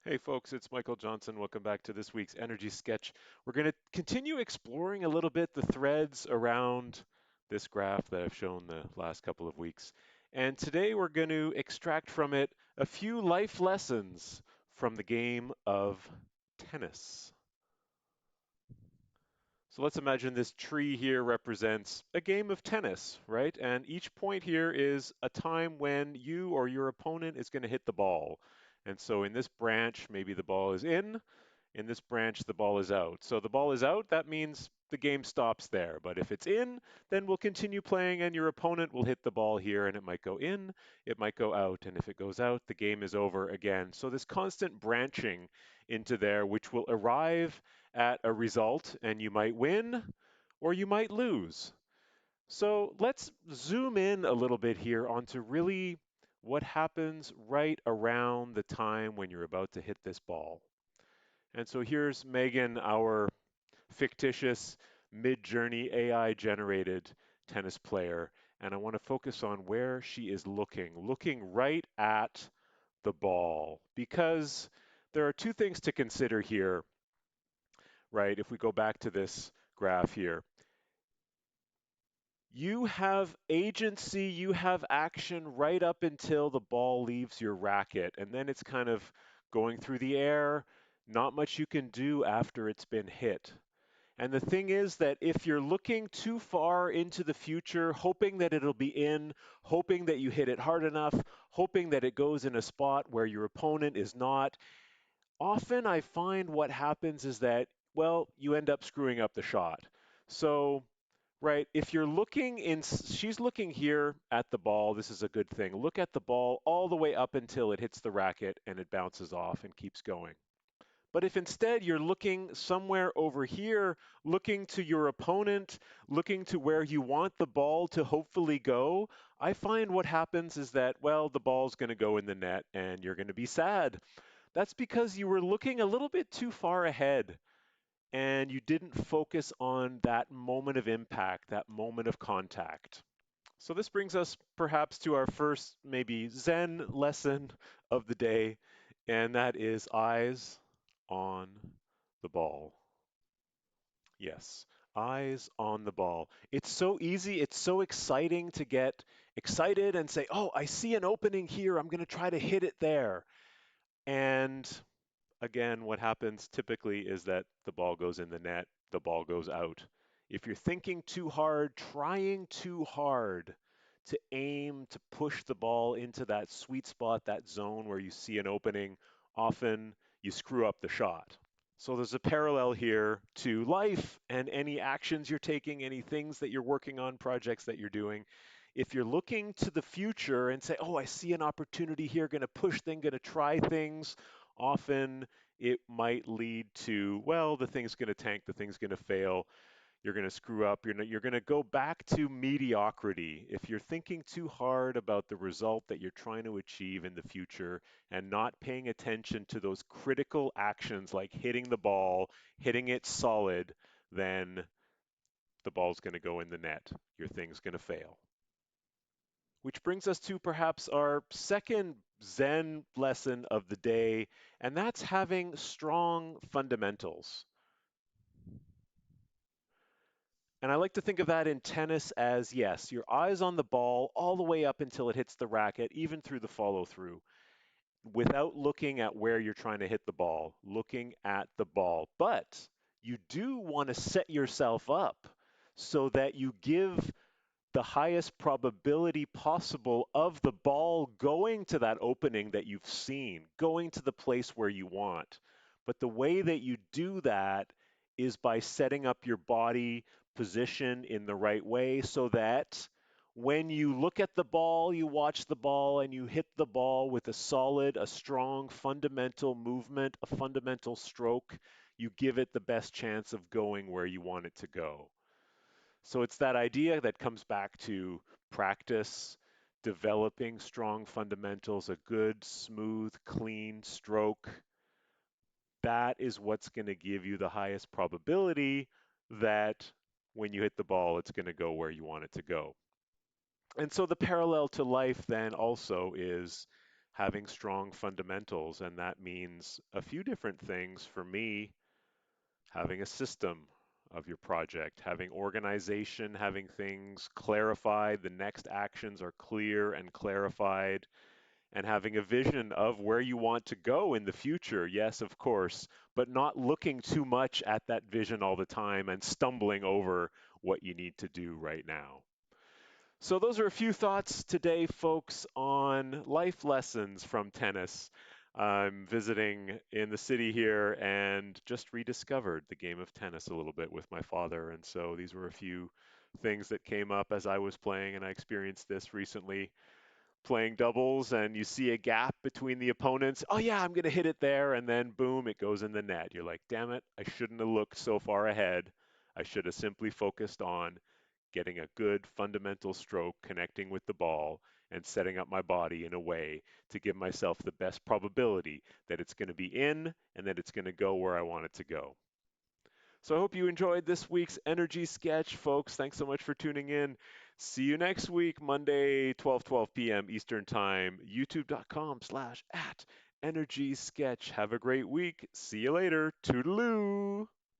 Hey folks, it's Michael Johnson. Welcome back to this week's Energy Sketch. We're going to continue exploring a little bit the threads around this graph that I've shown the last couple of weeks. And today we're going to extract from it a few life lessons from the game of tennis. So let's imagine this tree here represents a game of tennis, right? And each point here is a time when you or your opponent is going to hit the ball. And so in this branch, maybe the ball is in this branch, the ball is out. So the ball is out, that means the game stops there. But if it's in, then we'll continue playing and your opponent will hit the ball here and it might go in, it might go out. And if it goes out, the game is over again. So this constant branching into there, which will arrive at a result and you might win or you might lose. So let's zoom in a little bit here onto really what happens right around the time when you're about to hit this ball. And so here's Megan, our fictitious mid-journey AI generated tennis player. And I want to focus on where she is looking right at the ball. Because there are two things to consider here, right? If we go back to this graph here, you have agency, you have action right up until the ball leaves your racket. And then it's kind of going through the air. Not much you can do after it's been hit. And the thing is that if you're looking too far into the future, hoping that it'll be in, hoping that you hit it hard enough, hoping that it goes in a spot where your opponent is not, often I find what happens is that, well, you end up screwing up the shot. So, right, if you're looking in, she's looking here at the ball, this is a good thing. Look at the ball all the way up until it hits the racket and it bounces off and keeps going. But if instead you're looking somewhere over here, looking to your opponent, looking to where you want the ball to hopefully go, I find what happens is that, well, the ball's going to go in the net and you're going to be sad. That's because you were looking a little bit too far ahead and you didn't focus on that moment of impact, that moment of contact. So this brings us perhaps to our first maybe Zen lesson of the day, and that is eyes on the ball. Yes, eyes on the ball. It's so easy, it's so exciting to get excited and say, oh, I see an opening here, I'm going to try to hit it there. And again, what happens typically is that the ball goes in the net, the ball goes out. If you're thinking too hard, trying too hard to aim to push the ball into that sweet spot, that zone where you see an opening, often you screw up the shot. So there's a parallel here to life and any actions you're taking, any things that you're working on, projects that you're doing. If you're looking to the future and say, oh, I see an opportunity here, going to push things, going to try things, often it might lead to, well, the thing's going to tank, the thing's going to fail, you're going to screw up, you're going to go back to mediocrity. If you're thinking too hard about the result that you're trying to achieve in the future and not paying attention to those critical actions like hitting the ball, hitting it solid, then the ball's going to go in the net. Your thing's going to fail. Which brings us to perhaps our second Zen lesson of the day, and that's having strong fundamentals. And I like to think of that in tennis as yes, your eyes on the ball all the way up until it hits the racket, even through the follow through, without looking at where you're trying to hit the ball, looking at the ball. But you do want to set yourself up so that you give the highest probability possible of the ball going to that opening that you've seen, going to the place where you want. But the way that you do that is by setting up your body position in the right way so that when you look at the ball, you watch the ball and you hit the ball with a solid, a strong fundamental movement, a fundamental stroke, you give it the best chance of going where you want it to go. So it's that idea that comes back to practice, developing strong fundamentals, a good, smooth, clean stroke. That is what's going to give you the highest probability that when you hit the ball, it's going to go where you want it to go. And so the parallel to life then also is having strong fundamentals. And that means a few different things for me: having a system of your project, having organization, having things clarified, the next actions are clear and clarified, and having a vision of where you want to go in the future. Yes, of course, but not looking too much at that vision all the time and stumbling over what you need to do right now. So, those are a few thoughts today, folks, on life lessons from tennis. I'm visiting in the city here and just rediscovered the game of tennis a little bit with my father. And so, these were a few things that came up as I was playing, and I experienced this recently playing doubles, and you see a gap between the opponents. Oh, yeah, I'm going to hit it there. And then, boom, it goes in the net. You're like, damn it, I shouldn't have looked so far ahead. I should have simply focused on getting a good fundamental stroke, connecting with the ball, and setting up my body in a way to give myself the best probability that it's going to be in and that it's going to go where I want it to go. So I hope you enjoyed this week's Energy Sketch, folks. Thanks so much for tuning in. See you next week, Monday, 12 p.m. Eastern Time, youtube.com/@Energy Sketch. Have a great week. See you later. Toodaloo.